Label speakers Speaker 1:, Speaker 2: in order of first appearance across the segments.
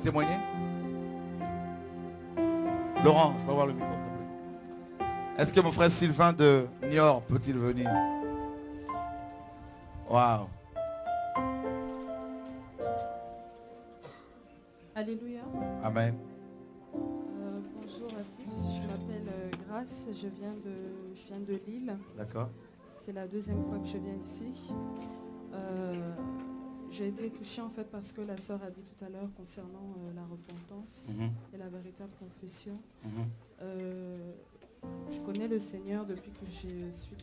Speaker 1: témoigner? Laurent, je peux avoir le micro, s'il te plaît. Est-ce que mon frère Sylvain de Niort peut-il venir? Waouh.
Speaker 2: Alléluia.
Speaker 1: Amen.
Speaker 2: Bonjour à tous, je m'appelle Grace, je viens de Lille.
Speaker 1: D'accord.
Speaker 2: C'est la deuxième fois que je viens ici. J'ai été touchée en fait parce que la sœur a dit tout à l'heure concernant la repentance et la véritable confession. Je connais le Seigneur depuis que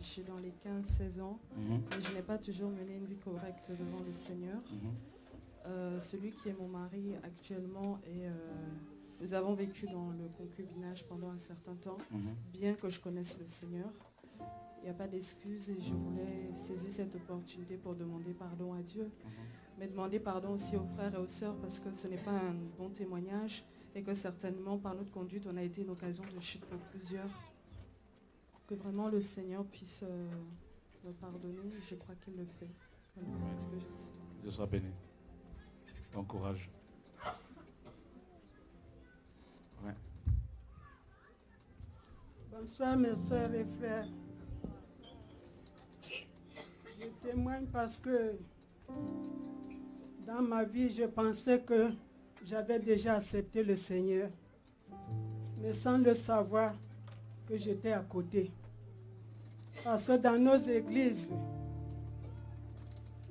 Speaker 2: j'ai dans les 15-16 ans, mais je n'ai pas toujours mené une vie correcte devant le Seigneur. Celui qui est mon mari actuellement et nous avons vécu dans le concubinage pendant un certain temps, bien que je connaisse le Seigneur. Il n'y a pas d'excuse et je voulais saisir cette opportunité pour demander pardon à Dieu, mais demander pardon aussi aux frères et aux sœurs parce que ce n'est pas un bon témoignage et que certainement par notre conduite on a été une occasion de chute pour plusieurs. Que vraiment le Seigneur puisse me pardonner, je crois qu'il le fait. Voilà, c'est ce que j'ai.
Speaker 1: Dieu soit béni. Bon courage. Ouais.
Speaker 3: Bonsoir mes soeurs et frères. Je témoigne parce que dans ma vie, je pensais que j'avais déjà accepté le Seigneur, mais sans le savoir que j'étais à côté. Parce que dans nos églises,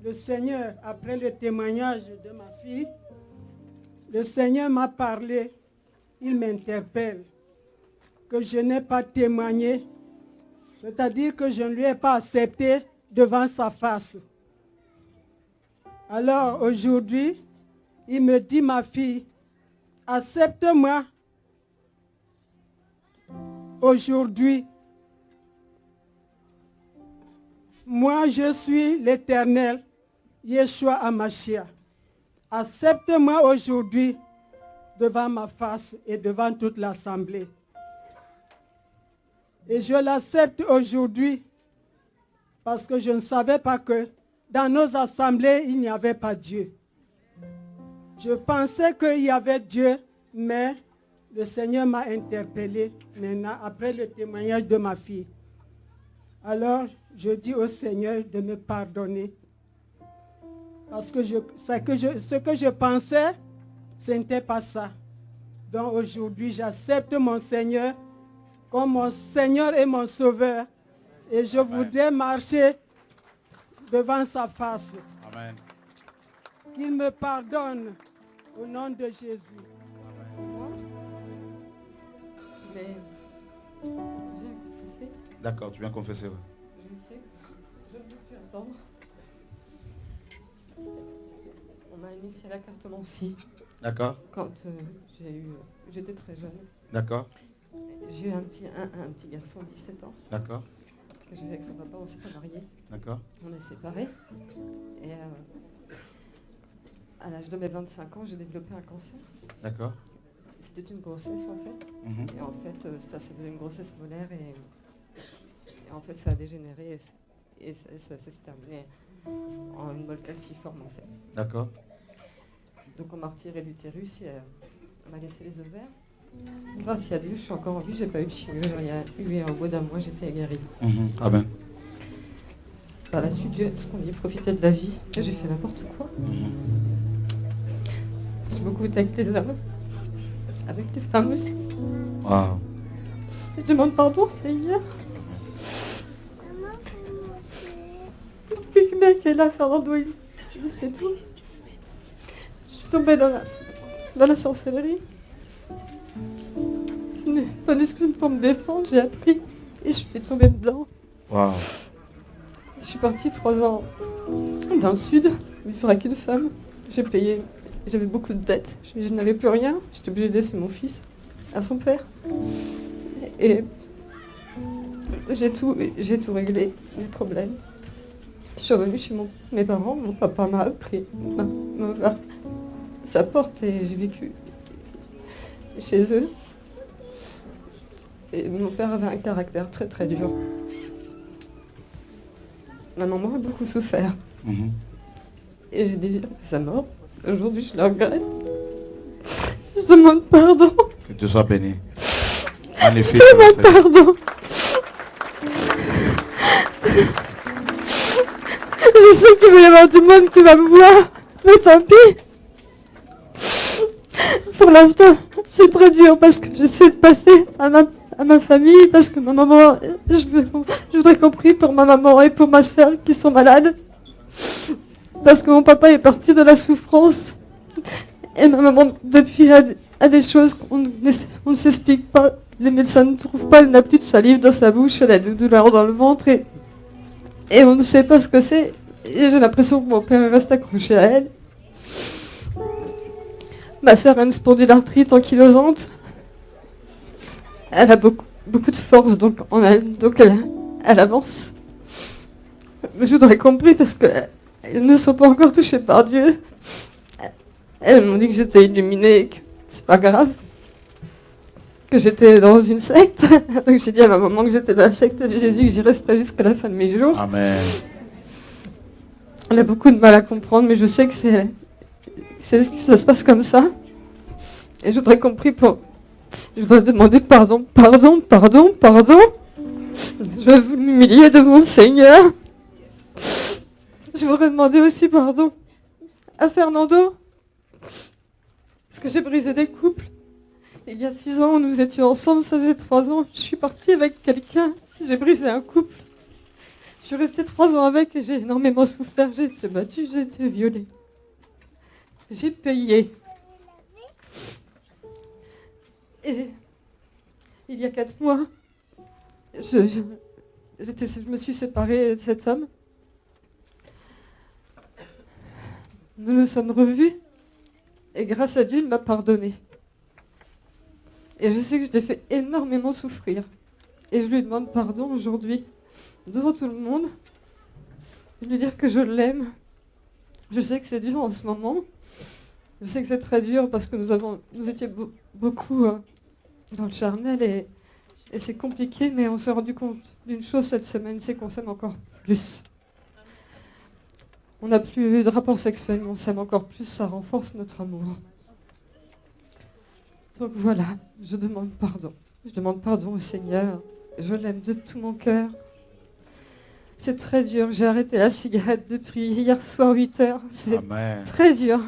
Speaker 3: le Seigneur, après le témoignage de ma fille, le Seigneur m'a parlé, il m'interpelle, que je n'ai pas témoigné, c'est-à-dire que je ne lui ai pas accepté devant sa face. Alors aujourd'hui, il me dit, ma fille, accepte-moi aujourd'hui. Moi, je suis l'Éternel, Yeshua Hamashia. Accepte-moi aujourd'hui devant ma face et devant toute l'assemblée. Et je l'accepte aujourd'hui parce que je ne savais pas que dans nos assemblées, il n'y avait pas Dieu. Je pensais qu'il y avait Dieu, mais le Seigneur m'a interpellé maintenant après le témoignage de ma fille. Alors, je dis au Seigneur de me pardonner. Parce que ce que je pensais, ce n'était pas ça. Donc aujourd'hui, j'accepte mon Seigneur comme mon Seigneur et mon Sauveur. Et je voudrais marcher devant sa face.
Speaker 1: Amen.
Speaker 3: Qu'il me pardonne au nom de Jésus.
Speaker 2: Mais j'ai confessé.
Speaker 1: D'accord, tu viens confesser. Ouais.
Speaker 2: Je sais, je me fais attendre. On m'a initié à la cartomancie.
Speaker 1: D'accord.
Speaker 2: Quand j'étais très jeune.
Speaker 1: D'accord.
Speaker 2: J'ai eu un petit garçon de 17 ans.
Speaker 1: D'accord.
Speaker 2: Que j'ai eu avec son papa, on ne s'est pas mariés.
Speaker 1: D'accord.
Speaker 2: On est séparés. Et à l'âge de mes 25 ans, j'ai développé un cancer.
Speaker 1: D'accord.
Speaker 2: C'était une grossesse en fait. Et en fait, c'était une grossesse molaire et en fait, ça a dégénéré et ça s'est terminé en une molle calciforme en fait.
Speaker 1: D'accord.
Speaker 2: Donc on m'a retiré l'utérus et on m'a laissé les ovaires. Grâce à Dieu, je suis encore en vie, j'ai pas eu de chimio, j'ai rien eu et au bout d'un mois, j'étais guérie.
Speaker 1: Amen.
Speaker 2: Par la suite, ce qu'on dit, profiter de la vie, et j'ai fait n'importe quoi. J'ai beaucoup été avec les hommes, avec les femmes aussi.
Speaker 1: Wow.
Speaker 2: Je demande pardon, Seigneur. Le mec est là, Fernando, c'est tout. Je suis tombée dans la sorcellerie. Ce n'est pas une excuse pour me défendre, j'ai appris et je suis tombée dedans.
Speaker 1: Wow.
Speaker 2: Je suis partie 3 ans dans le sud, vivre avec une femme. J'ai payé, j'avais beaucoup de dettes, je n'avais plus rien. J'étais obligée de laisser mon fils à son père. Et j'ai tout réglé, les problèmes. Je suis revenue chez mes parents, mon papa m'a appris, m'a ouvert sa porte et j'ai vécu chez eux. Et mon père avait un caractère très très dur. Ma maman a beaucoup souffert. Et j'ai désiré sa mort. Aujourd'hui, je la regrette.
Speaker 4: demande pardon.
Speaker 1: Que Dieu soit béni. Magnifique.
Speaker 4: Je demande pardon. Je sais qu'il va y avoir du monde qui va me voir, mais tant pis. Pour l'instant, c'est très dur parce que j'essaie de passer à ma famille, parce que ma maman, je voudrais qu'on prie pour ma maman et pour ma soeur qui sont malades. Parce que mon papa est parti de la souffrance. Et ma maman, depuis, a des choses qu'on ne s'explique pas. Les médecins ne trouvent pas, elle n'a plus de salive dans sa bouche, elle a des douleurs dans le ventre et on ne sait pas ce que c'est. Et j'ai l'impression que mon père reste accroché à elle. Ma sœur a une spondylarthrite ankylosante. Elle a beaucoup de force donc en elle, donc elle avance. Mais je voudrais compris parce qu'elles ne sont pas encore touchées par Dieu. Elles m'ont dit que j'étais illuminée et que c'est pas grave. Que j'étais dans une secte. Donc j'ai dit à ma maman que j'étais dans la secte de Jésus, que j'y resterais jusqu'à la fin de mes jours.
Speaker 1: Amen.
Speaker 4: Elle a beaucoup de mal à comprendre, mais je sais que ça se passe comme ça. Et je voudrais compris pour... Je voudrais demander pardon. Je vais vous m'humilier devant le Seigneur. Je voudrais demander aussi pardon à Fernando. Parce que j'ai brisé des couples. Il y a 6 ans, nous étions ensemble, ça faisait 3 ans. Je suis partie avec quelqu'un, j'ai brisé un couple. Je suis restée 3 ans avec et j'ai énormément souffert. J'ai été battue, j'ai été violée. J'ai payé. Et il y a 4 mois, je me suis séparée de cet homme. Nous nous sommes revus et grâce à Dieu, il m'a pardonné. Et je sais que je l'ai fait énormément souffrir. Et je lui demande pardon aujourd'hui, devant tout le monde, de lui dire que je l'aime. Je sais que c'est dur en ce moment. Je sais que c'est très dur parce que nous étions beaucoup dans le charnel et c'est compliqué, mais on s'est rendu compte d'une chose cette semaine, c'est qu'on s'aime encore plus. On n'a plus de rapport sexuel, mais on s'aime encore plus, ça renforce notre amour. Donc voilà, je demande pardon. Je demande pardon au Seigneur. Je l'aime de tout mon cœur. C'est très dur. J'ai arrêté la cigarette depuis hier soir 8 heures. C'est très dur.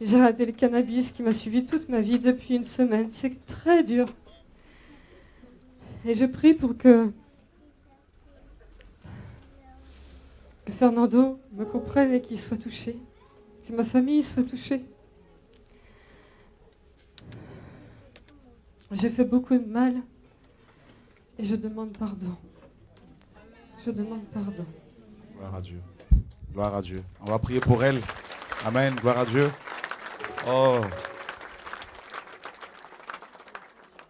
Speaker 4: J'ai arrêté le cannabis qui m'a suivi toute ma vie depuis une semaine. C'est très dur. Et je prie pour que Fernando me comprenne et qu'il soit touché. Que ma famille soit touchée. J'ai fait beaucoup de mal et je demande pardon. Je demande pardon.
Speaker 1: Gloire à Dieu. Gloire à Dieu. On va prier pour elle. Amen. Gloire à Dieu. Oh.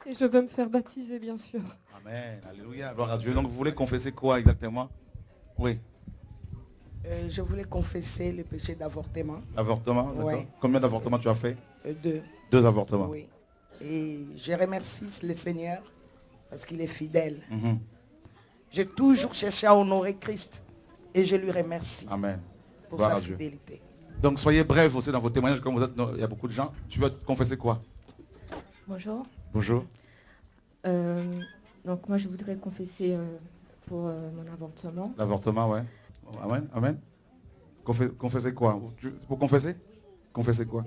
Speaker 4: Et je veux me faire baptiser, bien sûr.
Speaker 1: Amen. Alléluia. Gloire à Dieu. Donc vous voulez confesser quoi exactement? Oui.
Speaker 5: Je voulais confesser le péché d'avortement.
Speaker 1: Avortement, d'accord.
Speaker 5: Ouais.
Speaker 1: Combien d'avortements tu as fait?
Speaker 5: 2.
Speaker 1: 2 avortements.
Speaker 5: Oui. Et je remercie le Seigneur parce qu'il est fidèle. J'ai toujours cherché à honorer Christ et je lui remercie.
Speaker 1: Amen.
Speaker 5: Pour
Speaker 1: Gloire
Speaker 5: sa
Speaker 1: à Dieu.
Speaker 5: fidélité.
Speaker 1: Donc soyez brefs aussi dans vos témoignages, comme vous êtes, il y a beaucoup de gens. Tu veux confesser quoi?
Speaker 6: Bonjour.
Speaker 1: Bonjour.
Speaker 6: Donc moi je voudrais confesser pour mon avortement.
Speaker 1: L'avortement, ouais. Amen. Amen. Confessez quoi? Pour confesser? Confessez quoi?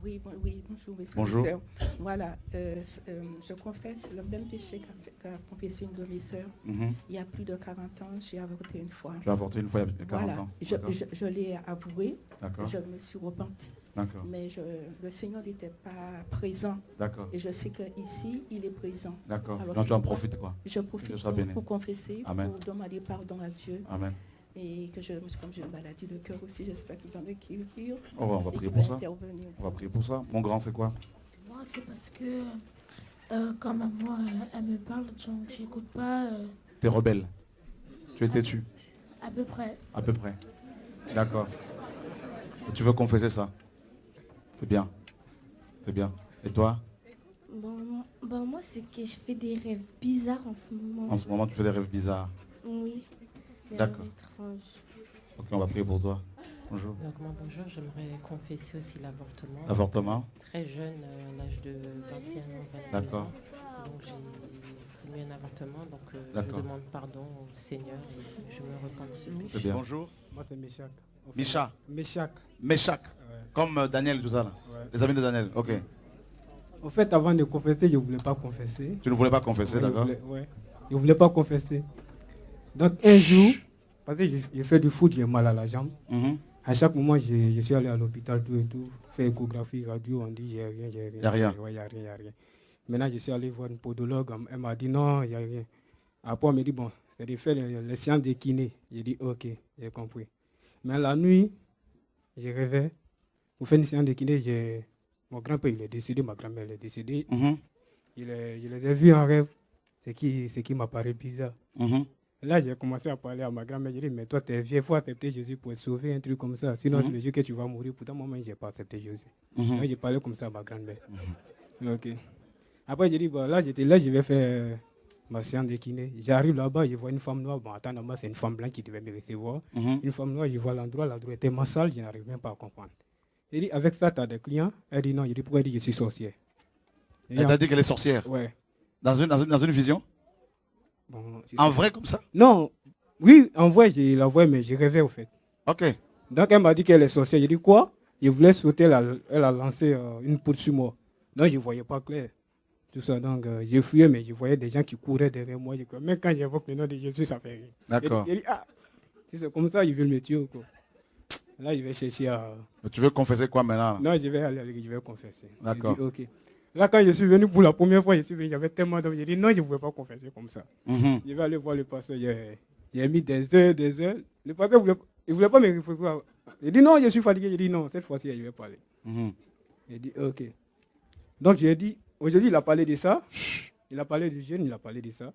Speaker 7: Oui, bonjour. Mes
Speaker 1: Bonjour.
Speaker 7: frères et sœurs. Voilà, je confesse le même péché qu'a confessé une de mes sœurs. Il y a plus de 40 ans, j'ai avorté une fois.
Speaker 1: Tu as avorté une fois il y a 40
Speaker 7: voilà.
Speaker 1: ans.
Speaker 7: Je l'ai avoué.
Speaker 1: D'accord.
Speaker 7: Je me suis repentie.
Speaker 1: D'accord.
Speaker 7: Mais le Seigneur n'était pas présent.
Speaker 1: D'accord.
Speaker 7: Et je sais qu'ici, il est présent.
Speaker 1: D'accord.
Speaker 7: Alors,
Speaker 1: Donc tu en profites quoi?
Speaker 7: Je profite pour confesser,
Speaker 1: Amen.
Speaker 7: pour demander pardon à Dieu.
Speaker 1: Amen.
Speaker 7: Et que comme j'ai une maladie de cœur aussi, j'espère qu'il va me guérir.
Speaker 1: Oh, on va prier pour ça. On va prier pour ça. Mon grand, c'est quoi?
Speaker 8: Moi, c'est parce que quand maman elle me parle, donc j'écoute pas.
Speaker 1: T'es rebelle. Tu es têtu.
Speaker 8: À peu près.
Speaker 1: À peu près. D'accord. Et tu veux confesser ça? C'est bien. C'est bien. Et toi?
Speaker 9: Bon, moi, c'est que je fais des rêves bizarres en ce moment.
Speaker 1: En ce moment, tu fais des rêves bizarres.
Speaker 9: Oui.
Speaker 1: D'accord. Ok, on va prier pour toi. Bonjour.
Speaker 10: Donc moi, bonjour, j'aimerais confesser aussi l'avortement.
Speaker 1: L'avortement.
Speaker 10: Très jeune, à l'âge de 21 ans, 22
Speaker 1: D'accord.
Speaker 10: ans. Donc j'ai commis un avortement, donc je
Speaker 1: D'accord.
Speaker 10: demande pardon au Seigneur et je me repens de ce péché.
Speaker 1: C'est bien. Bonjour.
Speaker 11: Moi, c'est Meshach.
Speaker 1: Micha.
Speaker 11: Meshach.
Speaker 1: Meshach.
Speaker 11: Ouais.
Speaker 1: Comme Daniel, tout ça là.
Speaker 11: Ouais.
Speaker 1: Les amis de Daniel, ok.
Speaker 11: En fait, avant de confesser, je ne voulais pas confesser.
Speaker 1: Tu ne voulais pas confesser,
Speaker 11: Ouais,
Speaker 1: d'accord.
Speaker 11: Je ne voulais pas confesser. Donc un jour, parce que j'ai fait du foot, j'ai mal à la jambe. À chaque moment, je suis allé à l'hôpital, tout et tout, fait échographie, radio, on dit j'ai rien, j'ai rien.
Speaker 1: Il n'y a rien.
Speaker 11: Ouais, il n'y a rien, il n'y a rien. Maintenant, je suis allé voir une podologue, elle m'a dit non, il n'y a rien. Après, elle m'a dit bon, c'est de faire les séances de kiné. J'ai dit ok, j'ai compris. Mais la nuit, je rêvais. Pour faire une séance de kiné, mon grand-père il est décédé, ma grand-mère elle est décédée. Je les ai vus en rêve, ce qui m'apparaît bizarre. Là, j'ai commencé à parler à ma grand-mère. J'ai dit, mais toi, tu es vieux, il faut accepter Jésus pour être sauvé, un truc comme ça. Sinon, je le jure que tu vas mourir. Pourtant, moi, je n'ai pas accepté Jésus. Donc, j'ai parlé comme ça à ma grand-mère. Ok. Après, j'ai dit, bon, là, j'étais là, je vais faire ma séance de kiné. J'arrive là-bas, je vois une femme noire. Bon, attends, moi, c'est une femme blanche qui devait me recevoir. Une femme noire, je vois l'endroit était ma salle, je n'arrive même pas à comprendre. J'ai dit, avec ça, tu as des clients? Elle dit non. J'ai dit, pourquoi elle dit, je suis sorcière?
Speaker 1: Elle t'a dit qu'elle est sorcière?
Speaker 11: Ouais.
Speaker 1: Dans une vision?
Speaker 11: Bon,
Speaker 1: en vrai comme ça?
Speaker 11: Non. Oui, en vrai, je la vois, mais je rêvais au fait.
Speaker 1: Ok.
Speaker 11: Donc elle m'a dit qu'elle est sorcière. J'ai dit quoi? Je voulais sauter, elle a lancé une poudre sur moi. Donc je ne voyais pas clair. Tout ça, donc j'ai fuyé, mais je voyais des gens qui couraient derrière moi. Même quand j'évoque le nom de Jésus, ça fait rien.
Speaker 1: D'accord.
Speaker 11: J'ai dit, ah, si c'est comme ça, ils veulent me tuer. Quoi. Là, je vais chercher à...
Speaker 1: Tu veux confesser quoi maintenant?
Speaker 11: Non, je vais confesser.
Speaker 1: D'accord.
Speaker 11: Ok. Là, quand je suis venu pour la première fois, il y avait tellement d'hommes. J'ai dit non, je ne pouvais pas confesser comme ça. Je vais aller voir le pasteur. J'ai mis des heures. Le pasteur ne voulait pas me recevoir. Il dit non, je suis fatigué. J'ai dit non, cette fois-ci, je vais parler. Il dit ok. Donc, j'ai dit, aujourd'hui, il a parlé de ça. Il a parlé du jeune, il a parlé de ça.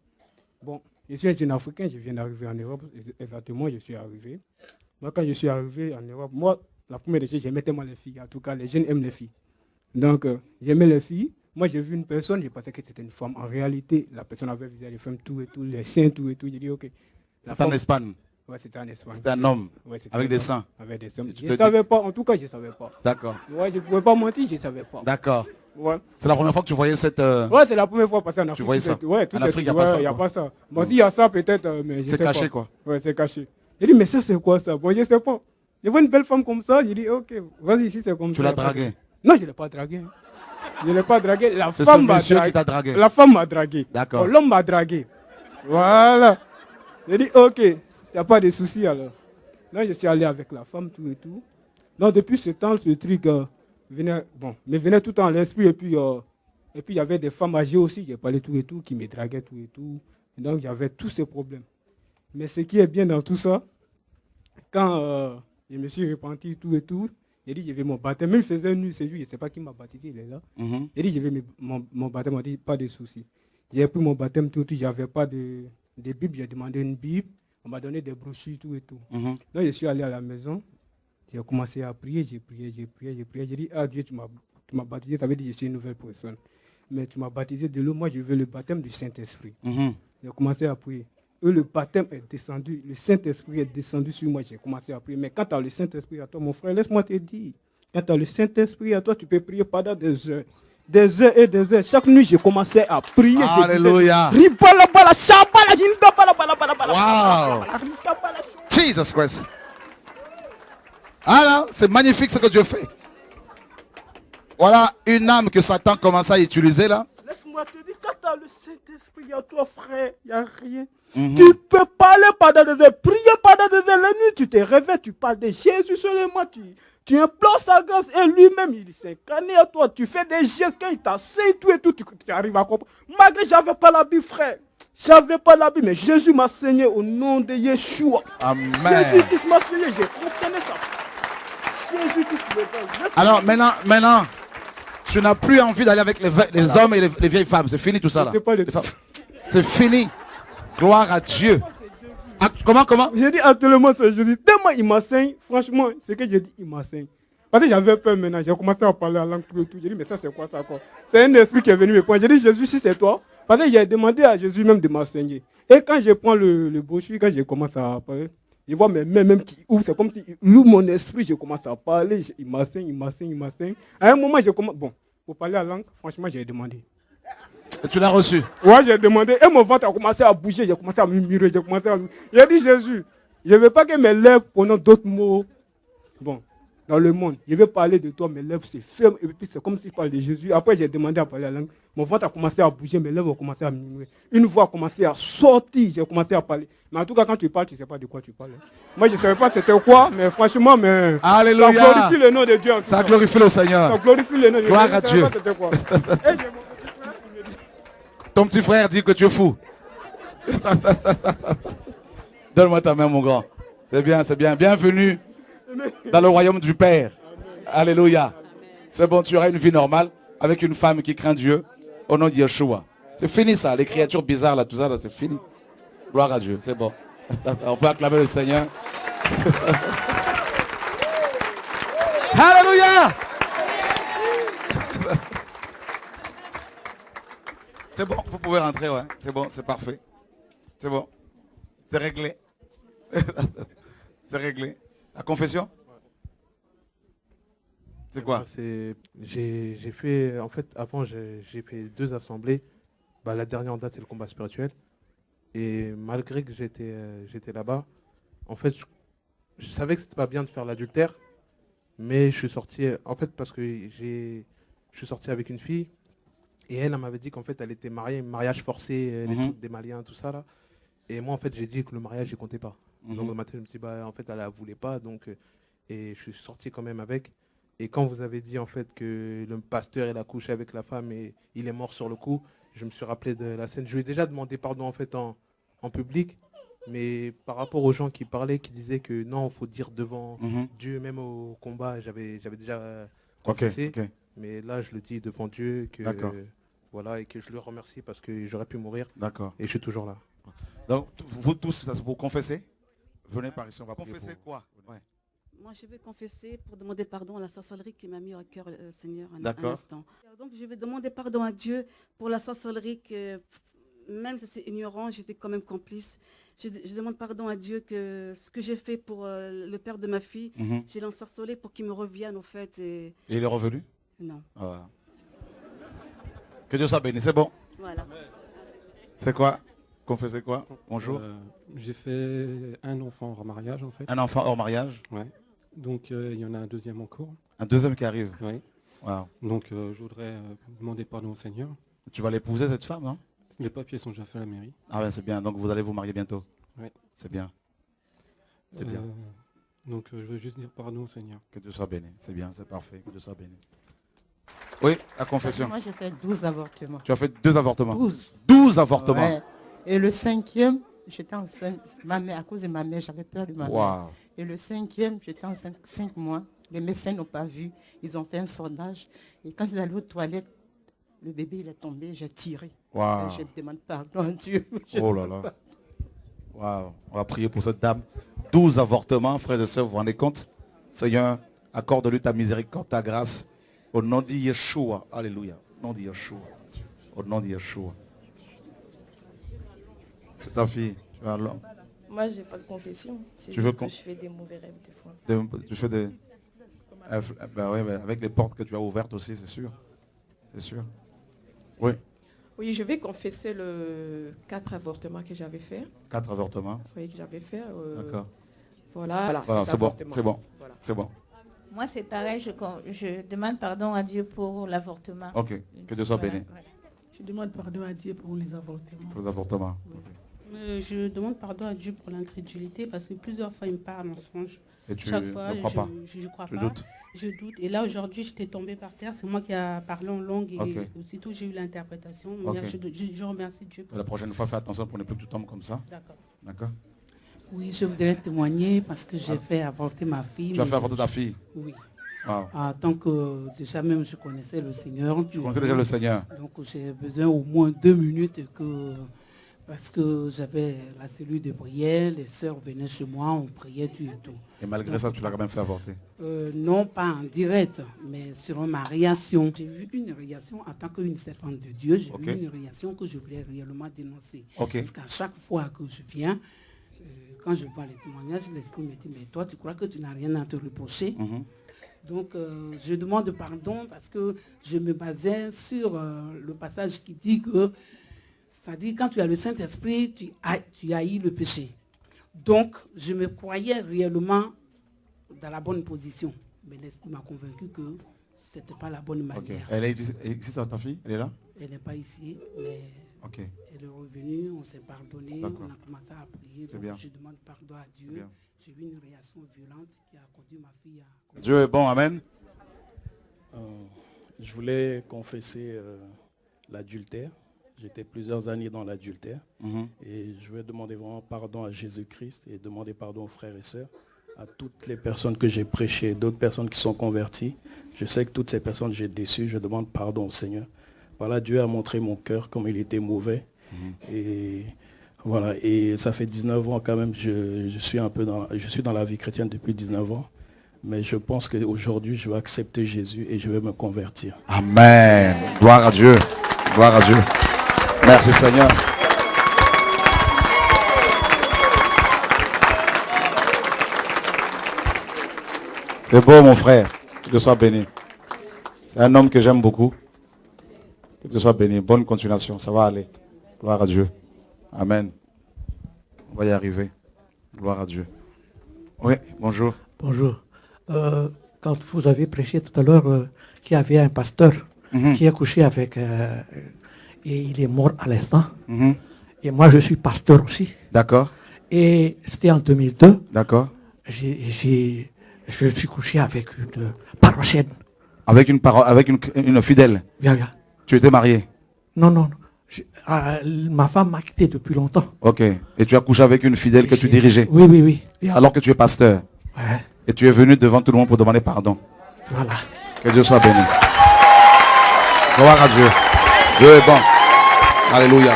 Speaker 11: Bon, je suis un jeune Africain, je viens d'arriver en Europe. Exactement, je suis arrivé. Donc, quand je suis arrivé en Europe, moi, la première des choses, j'aimais tellement les filles. En tout cas, les jeunes aiment les filles. Donc, j'aimais les filles. Moi, j'ai vu une personne, je pensais que c'était une femme. En réalité, la personne avait visé les femmes, tout et tout, les seins, tout et tout. J'ai dit, ok.
Speaker 1: C'était en Espagne?
Speaker 11: Oui, c'était en Espagne.
Speaker 1: C'était un homme?
Speaker 11: Ouais,
Speaker 1: avec des seins?
Speaker 11: Avec des seins. Je ne savais pas, en tout cas, je ne savais pas.
Speaker 1: D'accord.
Speaker 11: Ouais, je ne pouvais pas mentir, je ne savais pas.
Speaker 1: D'accord.
Speaker 11: Ouais.
Speaker 1: C'est la première fois que tu voyais cette...
Speaker 11: Ouais, c'est la première fois parce qu'en Afrique...
Speaker 1: Tu voyais ça?
Speaker 11: Ouais,
Speaker 1: en Afrique, il n'y a pas ça?
Speaker 11: Il n'y a pas ça. Bon, s'il y a ça, peut-être, mais je sais pas.
Speaker 1: C'est caché, quoi?
Speaker 11: Ouais, c'est caché. J'ai dit, mais ça, c'est quoi ça? Bon, je ne sais pas. Je vois une belle femme comme ça, j'ai dit, ok, vas-y, si c'est comme ça.
Speaker 1: Tu l'as draguée?
Speaker 11: Non, je ne l'ai pas draguée. Je ne l'ai pas draguée. La
Speaker 1: c'est
Speaker 11: femme
Speaker 1: ce
Speaker 11: m'a
Speaker 1: monsieur
Speaker 11: dragué.
Speaker 1: qui t'a dragué?
Speaker 11: La femme m'a dragué.
Speaker 1: D'accord.
Speaker 11: Oh, l'homme m'a dragué. Voilà. J'ai dit, ok, il n'y a pas de souci alors. Là, je suis allé avec la femme, tout et tout. Donc, depuis ce temps, ce truc venait tout le temps à l'esprit. Et puis, il y avait des femmes âgées aussi, j'ai parlé tout et tout, qui me draguaient tout et tout. Et donc, il y avait tous ces problèmes. Mais ce qui est bien dans tout ça, quand je me suis repenti tout et tout, j'ai dit, je vais mon baptême. Même il faisait nu, c'est lui, je ne sais pas qui m'a baptisé, il est là. J'ai dit, je vais mon baptême, on m'a dit, pas de souci. J'ai pris mon baptême tout et tout, il n'y avait pas de Bible, j'ai demandé une Bible, on m'a donné des brochures, tout et tout. Donc, je suis allé à la maison, j'ai commencé à prier, j'ai prié. J'ai dit, ah Dieu, tu m'as baptisé, ça veut dire que je suis une nouvelle personne. Mais tu m'as baptisé de l'eau, moi je veux le baptême du Saint-Esprit. J'ai commencé à prier. Le baptême est descendu, le Saint-Esprit est descendu sur moi, j'ai commencé à prier. Mais quand tu as le Saint-Esprit à toi, mon frère, laisse-moi te dire, quand tu as le Saint-Esprit à toi, tu peux prier pendant des heures. Des heures et des heures. Chaque nuit, j'ai commencé à prier.
Speaker 1: Alléluia. Wow. Jesus Christ. Ah là, c'est magnifique ce que Dieu fait. Voilà une âme que Satan commence à utiliser là.
Speaker 11: Laisse-moi te dire, quand tu as le Saint-Esprit à toi, frère, il n'y a rien. Tu peux parler pendant des heures, prier pendant des heures. La nuit, tu te réveilles, tu parles de Jésus seulement, tu implores sa grâce et lui-même, il s'est incarné à toi. Tu fais des gestes quand il t'asseye tout et tout, tu arrives à comprendre. Malgré que je n'avais pas la Bible, frère. Je n'avais pas la Bible, mais Jésus m'a saigné au nom de Yeshua.
Speaker 1: Amen.
Speaker 11: Jésus-Christ m'a saigné, j'ai compris ça. Jésus-Christ.
Speaker 1: Alors maintenant, tu n'as plus envie d'aller avec les hommes et les vieilles femmes. C'est fini tout ça là. C'est fini. Gloire à Dieu. Comment?
Speaker 11: J'ai dit actuellement c'est Jésus. Tellement il m'enseigne, franchement, c'est que j'ai dit il m'enseigne. Parce que j'avais peur maintenant, j'ai commencé à parler en langue tout et tout. J'ai dit mais ça c'est quoi ça quoi? C'est un esprit qui est venu me prendre. J'ai dit Jésus si c'est toi. Parce que j'ai demandé à Jésus même de m'enseigner. Et quand je prends le brochure, quand je commence à parler, Je vois mes mains même qui ouvrent. C'est comme si loue mon esprit. Je commence à parler. Il m'enseigne. À un moment, je commence... Bon, pour parler la langue, franchement, j'ai demandé.
Speaker 1: Et tu l'as reçu?
Speaker 11: Ouais, j'ai demandé. Et mon ventre a commencé à bouger. J'ai commencé à murmurer. J'ai dit, Jésus, je ne veux pas que mes lèvres prononcent d'autres mots. Bon, dans le monde, je vais parler de toi, mes lèvres se ferment. Et puis c'est comme si je parlais de Jésus. Après, j'ai demandé à parler la langue. Mon ventre a commencé à bouger. Mes lèvres ont commencé à murmurer. Une voix a commencé à sortir. J'ai commencé à parler. Mais en tout cas, quand tu parles, tu ne sais pas de quoi tu parles. Moi, je ne savais pas c'était quoi. Mais franchement,
Speaker 1: Alléluia.
Speaker 11: Ça glorifie le nom de Dieu.
Speaker 1: Ça glorifie le Seigneur.
Speaker 11: Ça glorifie le nom de Dieu.
Speaker 1: Gloire à Dieu. Ton petit frère dit que tu es fou. Donne-moi ta main, mon grand. C'est bien, c'est bien. Bienvenue dans le royaume du Père. Alléluia. C'est bon, tu auras une vie normale avec une femme qui craint Dieu au nom de Yeshua. C'est fini ça, les créatures bizarres là, tout ça, là, c'est fini. Gloire à Dieu, c'est bon. On peut acclamer le Seigneur. Alléluia. C'est bon, vous pouvez rentrer, ouais. C'est bon, c'est parfait. C'est bon. C'est réglé. C'est réglé. La confession? C'est quoi?
Speaker 12: J'ai fait, en fait, avant, j'ai fait 2 assemblées. Bah, la dernière en date, c'est le combat spirituel. Et malgré que j'étais là-bas, en fait, je savais que c'était pas bien de faire l'adultère. Mais je suis sorti, en fait, parce que je suis sorti avec une fille. Et elle m'avait dit qu'en fait, elle était mariée, mariage forcé, les trucs des Maliens, tout ça là. Et moi, en fait, j'ai dit que le mariage, il comptait pas. Donc, le matin, je me suis dit, bah, en fait, elle ne voulait pas. Donc, et je suis sorti quand même avec. Et quand vous avez dit, en fait, que le pasteur, il a couché avec la femme et il est mort sur le coup, je me suis rappelé de la scène. Je lui ai déjà demandé pardon, en fait, en public. Mais par rapport aux gens qui parlaient, qui disaient que non, il faut dire devant Dieu, même au combat, j'avais déjà confessé. Okay. Mais là, je le dis devant Dieu, que voilà, et que je le remercie parce que j'aurais pu mourir.
Speaker 1: D'accord.
Speaker 12: Et je suis toujours là.
Speaker 1: Donc, vous tous, ça c'est pour confesser? Venez par ici, on va confesser quoi?
Speaker 13: Moi, je vais confesser pour demander pardon à la sorcellerie qui m'a mis au cœur, Seigneur, un instant. Donc, je vais demander pardon à Dieu pour la sorcellerie que, même si c'est ignorant, j'étais quand même complice. Je demande pardon à Dieu que ce que j'ai fait pour le père de ma fille, j'ai l'ensorcelé pour qu'il me revienne, au fait. Et
Speaker 1: il est revenu?
Speaker 13: Non.
Speaker 1: Voilà. Que Dieu soit béni, c'est bon.
Speaker 13: Voilà.
Speaker 1: C'est quoi? Confesser quoi? Bonjour.
Speaker 14: J'ai fait un enfant hors mariage, en fait.
Speaker 1: Un enfant hors mariage?
Speaker 14: Ouais. Donc, il y en a un deuxième en cours.
Speaker 1: Un deuxième qui arrive?
Speaker 14: Oui.
Speaker 1: Wow.
Speaker 14: Donc, je voudrais demander pardon au Seigneur.
Speaker 1: Tu vas l'épouser, cette femme, non?
Speaker 14: Les papiers sont déjà faits à la mairie.
Speaker 1: Ah ouais, c'est bien. Donc, vous allez vous marier bientôt?
Speaker 14: Oui.
Speaker 1: C'est bien. C'est bien.
Speaker 14: Donc, je veux juste dire pardon au Seigneur.
Speaker 1: Que Dieu soit béni. C'est bien, c'est parfait. Que Dieu soit béni. Oui, la confession.
Speaker 5: Moi, j'ai fait 12 avortements.
Speaker 1: Tu as fait 2 avortements?
Speaker 5: 12.
Speaker 1: 12 avortements?
Speaker 5: Ouais. Et le 5e, j'étais enceinte. Ma mère, à cause de ma mère, j'avais peur de ma mère. Et le 5e, j'étais enceinte 5 mois. Les médecins n'ont pas vu. Ils ont fait un sondage. Et quand ils allaient aux toilettes, le bébé, il est tombé. J'ai tiré.
Speaker 1: Wow.
Speaker 5: Je demande pardon à Dieu.
Speaker 1: Oh là là. Wow. On va prier pour cette dame. 12 avortements, frères et sœurs, vous vous rendez compte? Seigneur, accorde-lui ta miséricorde, ta grâce. Au nom de Yeshua. Alléluia. Au nom de Yeshua. Au nom de Yeshua. C'est ta fille. Tu vas alors.
Speaker 15: Moi, je n'ai pas de confession. C'est
Speaker 1: Tu
Speaker 15: juste
Speaker 1: veux
Speaker 15: que je fais des mauvais rêves des fois.
Speaker 1: Tu fais des... Ben ouais, avec les portes que tu as ouvertes aussi, c'est sûr. C'est sûr. Oui.
Speaker 15: Oui, je vais confesser le 4 avortements que j'avais fait.
Speaker 1: 4 avortements?
Speaker 15: Oui, que j'avais fait.
Speaker 1: D'accord.
Speaker 15: Voilà,
Speaker 1: c'est bon, c'est bon. Voilà. C'est bon.
Speaker 16: Moi, c'est pareil, je demande pardon à Dieu pour l'avortement.
Speaker 1: Ok, que Dieu soit béni.
Speaker 17: Je demande pardon à Dieu pour les avortements.
Speaker 1: Pour les avortements.
Speaker 17: Oui. Je demande pardon à Dieu pour l'incrédulité parce que plusieurs fois il me parle mensonge.
Speaker 1: Et tu
Speaker 17: chaque fois,
Speaker 1: ne crois pas?
Speaker 17: Je crois
Speaker 1: tu
Speaker 17: pas.
Speaker 1: Doutes?
Speaker 17: Je doute. Et là, aujourd'hui, j'étais tombée par terre. C'est moi qui ai parlé en langue et aussitôt j'ai eu l'interprétation. Je remercie Dieu.
Speaker 1: La prochaine fois, fais attention pour ne plus que tu tombes comme ça.
Speaker 17: D'accord.
Speaker 1: D'accord.
Speaker 17: Oui, je voudrais témoigner parce que j'ai fait avorter ma fille.
Speaker 1: Tu as fait avorter ta fille?
Speaker 17: Oui.
Speaker 1: Wow.
Speaker 17: Tant que déjà même je connaissais le Seigneur.
Speaker 1: Tu connaissais déjà le Seigneur? Donc
Speaker 17: j'ai besoin au moins 2 minutes parce que j'avais la cellule de prière, les sœurs venaient chez moi, on priait tout et tout.
Speaker 1: Et malgré ça, tu l'as quand même fait avorter?
Speaker 17: Non, pas en direct, mais sur ma réaction. J'ai eu une réaction en tant qu'une servante de Dieu, j'ai eu une réaction que je voulais réellement dénoncer. Parce qu'à chaque fois que je viens, quand je vois les témoignages, l'esprit me dit, mais toi, tu crois que tu n'as rien à te reprocher? Donc, je demande pardon parce que je me basais sur le passage qui dit que, c'est-à-dire quand tu as le Saint-Esprit, tu haïs le péché. Donc, je me croyais réellement dans la bonne position. Mais l'esprit m'a convaincu que ce n'était pas la bonne manière.
Speaker 1: Okay. Elle est ici, c'est ta fille? Elle est là? Elle
Speaker 17: n'est pas ici, mais elle est revenue, on s'est pardonné, on a commencé à prier. Donc bien. Je demande pardon à Dieu. J'ai eu une réaction violente qui a conduit ma fille à...
Speaker 1: Dieu est bon, amen.
Speaker 18: Je voulais confesser l'adultère. J'étais plusieurs années dans l'adultère. Et je vais demander vraiment pardon à Jésus-Christ et demander pardon aux frères et sœurs, à toutes les personnes que j'ai prêchées, d'autres personnes qui sont converties. Je sais que toutes ces personnes, j'ai déçu. Je demande pardon au Seigneur. Voilà, Dieu a montré mon cœur comme il était mauvais. Et voilà, et ça fait 19 ans quand même, je suis dans la vie chrétienne depuis 19 ans. Mais je pense qu'aujourd'hui, je vais accepter Jésus et je vais me convertir.
Speaker 1: Amen. Gloire à Dieu. Gloire à Dieu. Merci Seigneur. C'est beau mon frère. Que Dieu soit béni. C'est un homme que j'aime beaucoup. Que Dieu soit béni. Bonne continuation. Ça va aller. Gloire à Dieu. Amen. On va y arriver. Gloire à Dieu. Oui, bonjour.
Speaker 19: Bonjour. Quand vous avez prêché tout à l'heure qu'il y avait un pasteur qui a couché avec... et il est mort à l'instant. Et moi, je suis pasteur aussi.
Speaker 1: D'accord.
Speaker 19: Et c'était en 2002.
Speaker 1: D'accord.
Speaker 19: Je suis couché avec une paroissienne.
Speaker 1: Avec une fidèle?
Speaker 19: Oui.
Speaker 1: Tu étais marié?
Speaker 19: Non. Ma femme m'a quitté depuis longtemps.
Speaker 1: Ok. Et tu as couché avec une fidèle que tu dirigeais?
Speaker 19: Oui.
Speaker 1: Et alors que tu es pasteur?
Speaker 19: Ouais.
Speaker 1: Et tu es venu devant tout le monde pour demander pardon?
Speaker 19: Voilà.
Speaker 1: Que Dieu soit béni. Gloire à Dieu. Dieu est bon. Alléluia.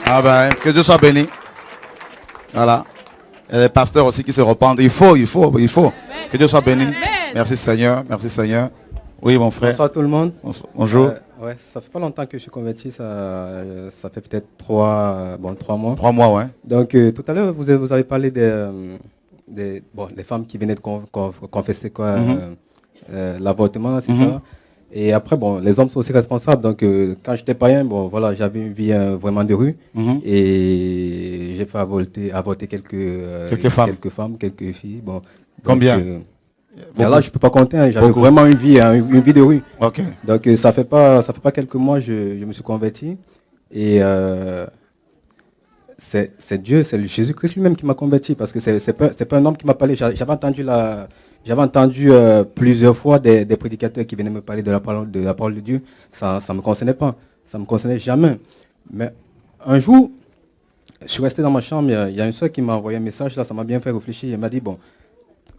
Speaker 1: Ah ben, que Dieu soit béni. Voilà. Il y a des pasteurs aussi qui se repentent. Il faut. Que Dieu soit béni. Merci Seigneur. Merci Seigneur. Oui, mon frère.
Speaker 20: Bonsoir tout le monde.
Speaker 1: Bonjour.
Speaker 20: Ouais, ça fait pas longtemps que je suis converti. Ça fait peut-être 3 mois.
Speaker 1: 3 mois, ouais.
Speaker 20: Donc, tout à l'heure, vous avez parlé des femmes qui venaient de confesser l'avortement, c'est ça. Et après, les hommes sont aussi responsables. Donc, quand j'étais païen, j'avais une vie vraiment de rue. Et j'ai fait avorter quelques femmes, quelques filles.
Speaker 1: Combien?
Speaker 20: Là, je peux pas compter. Hein. J'avais vraiment une vie de rue.
Speaker 1: Okay.
Speaker 20: Donc, ça fait pas quelques mois, je me suis converti. Et c'est Dieu, c'est Jésus-Christ lui-même qui m'a converti. Parce que c'est pas un homme qui m'a parlé. J'avais entendu plusieurs fois des prédicateurs qui venaient me parler de la parole de Dieu. Ça ne me concernait pas. Ça ne me concernait jamais. Mais un jour, je suis resté dans ma chambre. Il y a une soeur qui m'a envoyé un message. Là, ça m'a bien fait réfléchir. Elle m'a dit,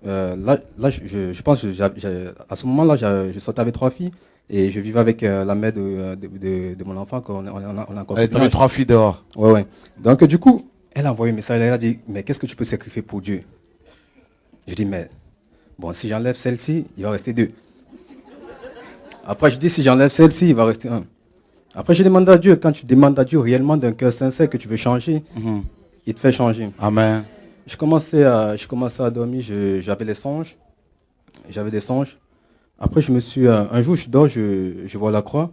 Speaker 20: je pense que à ce moment-là, je sortais avec 3 filles. Et je vivais avec la mère de mon enfant.
Speaker 1: Elle était avec 3 filles dehors.
Speaker 20: Ouais. Donc, du coup, elle a envoyé un message. Elle a dit, mais qu'est-ce que tu peux sacrifier pour Dieu? Je dis, mais... si j'enlève celle-ci, il va rester 2. Après, je dis, si j'enlève celle-ci, il va rester 1. Après, je demande à Dieu, quand tu demandes à Dieu réellement d'un cœur sincère que tu veux changer, il te fait changer.
Speaker 1: Amen.
Speaker 20: Je commençais à dormir, j'avais des songes. Après, un jour, je dors, je vois la croix.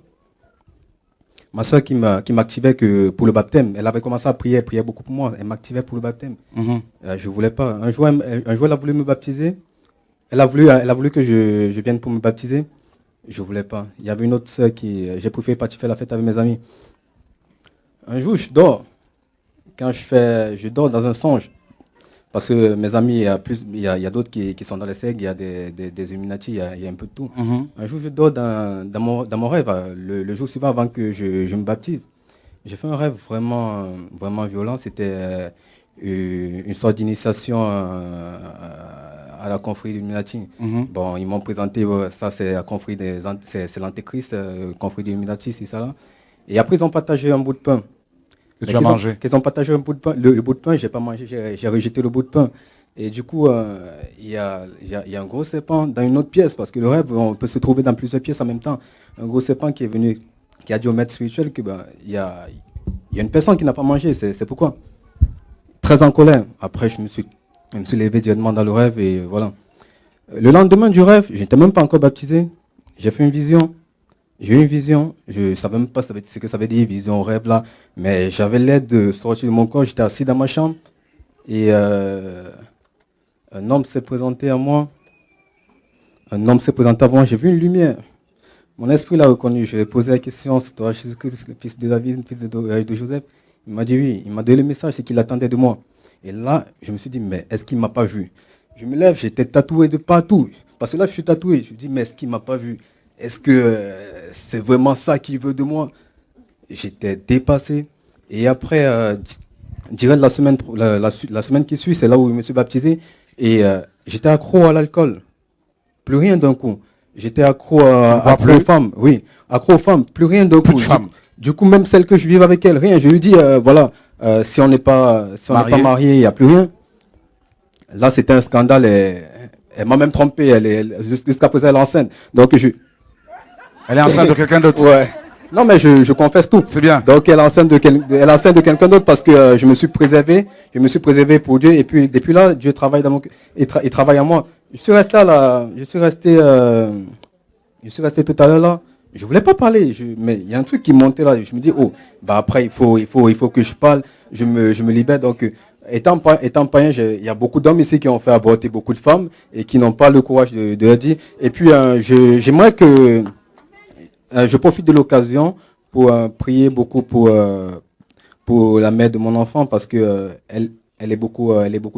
Speaker 20: Ma soeur qui m'activait pour le baptême, elle avait commencé à prier, elle priait beaucoup pour moi. Elle m'activait pour le baptême. Je ne voulais pas. Un jour, elle a voulu me baptiser. Elle a voulu que je vienne pour me baptiser. Je ne voulais pas. Il y avait une autre soeur j'ai préféré partir faire la fête avec mes amis. Un jour, je dors. Je dors dans un songe. Parce que mes amis, il y a d'autres qui sont dans les sectes, il y a des Illuminati, il y a un peu de tout. Un jour, je dors dans mon rêve, le jour suivant avant que je me baptise. J'ai fait un rêve vraiment, vraiment violent. C'était une sorte d'initiation à la confrérie d'Illuminati. Ils m'ont présenté, ça c'est la confrérie c'est l'antéchrist, confrérie d'Illuminati, c'est ça là. Et après, ils ont partagé un bout de pain.
Speaker 1: Que tu as mangé.
Speaker 20: Qu'ils ont partagé un bout de pain. Le bout de pain, je n'ai pas mangé, j'ai rejeté le bout de pain. Et du coup, il y a un gros serpent dans une autre pièce, parce que le rêve, on peut se trouver dans plusieurs pièces en même temps. Un gros serpent qui est venu, qui a dit au maître spirituel qu'il y a une personne qui n'a pas mangé, c'est pourquoi. très en colère. Après, je me suis levé directement dans le rêve et voilà. Le lendemain du rêve, je n'étais même pas encore baptisé. J'ai fait une vision. J'ai eu une vision. Je ne savais même pas ce que ça veut dire, vision, rêve là. Mais j'avais l'aide de sortir de mon corps. J'étais assis dans ma chambre. Et un homme s'est présenté à moi. Un homme s'est présenté à moi. J'ai vu une lumière. Mon esprit l'a reconnu. Je lui ai posé la question, c'est toi Jésus-Christ, le fils de David, le fils de Joseph? Il m'a dit oui. Il m'a donné le message, c'est qu'il attendait de moi. Et là, je me suis dit, mais est-ce qu'il ne m'a pas vu? Je me lève, j'étais tatoué de partout. Parce que là, je suis tatoué. Je me dis, mais est-ce qu'il ne m'a pas vu? Est-ce que c'est vraiment ça qu'il veut de moi? J'étais dépassé. Et après, direct la semaine qui suit, c'est là où je me suis baptisé. Et j'étais accro à l'alcool. Plus rien d'un coup. J'étais accro aux femmes. Oui, accro aux femmes. Plus rien d'un coup. Du coup, même celle que je vivais avec elle, rien. Je lui dis, voilà, si on n'est pas marié, il n'y a plus rien. Là, c'était un scandale. Elle m'a même trompé. Jusqu'à présent, elle est enceinte. Donc,
Speaker 1: elle est enceinte de quelqu'un d'autre.
Speaker 20: Ouais. Non, mais je confesse tout.
Speaker 1: C'est bien.
Speaker 20: Donc, elle est enceinte de quelqu'un d'autre parce que je me suis préservé. Je me suis préservé pour Dieu. Et puis, depuis là, Dieu travaille dans mon cœur. Il travaille en moi. Je suis resté tout à l'heure là. Je voulais pas parler, mais il y a un truc qui montait là. Je me dis, oh, bah après, il faut que je parle. Je me libère. Donc, étant païen, il y a beaucoup d'hommes ici qui ont fait avorter beaucoup de femmes et qui n'ont pas le courage de le dire. Et puis, j'aimerais que je profite de l'occasion pour prier beaucoup pour la mère de mon enfant parce que elle est beaucoup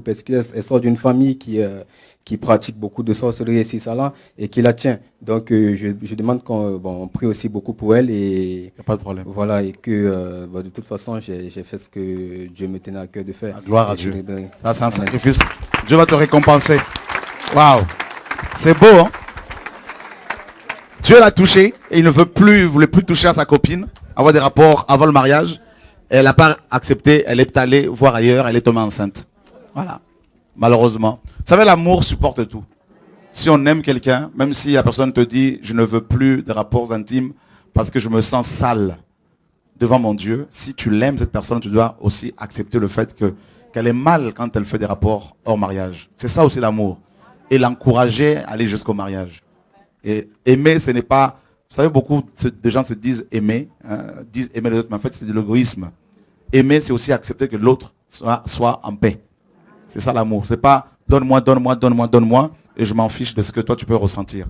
Speaker 20: persécutée. Elle sort d'une famille qui pratique beaucoup de sorcellerie ici, ça là, et qui la tient. Donc, je demande qu'on prie aussi beaucoup pour elle. Et
Speaker 1: y a pas de problème.
Speaker 20: Voilà, et que de toute façon, j'ai fait ce que Dieu me tenait à cœur de faire.
Speaker 1: Gloire à Dieu. Ça, c'est un sacrifice. Dieu va te récompenser. Waouh. C'est beau, hein? Dieu l'a touché et il ne voulait plus toucher à sa copine, avoir des rapports avant le mariage. Elle n'a pas accepté, elle est allée voir ailleurs, elle est tombée enceinte. Voilà. Malheureusement. Vous savez, l'amour supporte tout. Si on aime quelqu'un, même si la personne te dit, je ne veux plus de rapports intimes parce que je me sens sale devant mon Dieu, si tu l'aimes, cette personne, tu dois aussi accepter le fait qu'elle est mal quand elle fait des rapports hors mariage. C'est ça aussi l'amour. Et l'encourager à aller jusqu'au mariage. Et aimer, ce n'est pas... Vous savez, beaucoup de gens se disent aimer, disent aimer les autres, mais en fait, c'est de l'égoïsme. Aimer, c'est aussi accepter que l'autre soit en paix. C'est ça l'amour. C'est pas donne-moi, donne-moi, donne-moi, donne-moi, et je m'en fiche de ce que toi tu peux ressentir.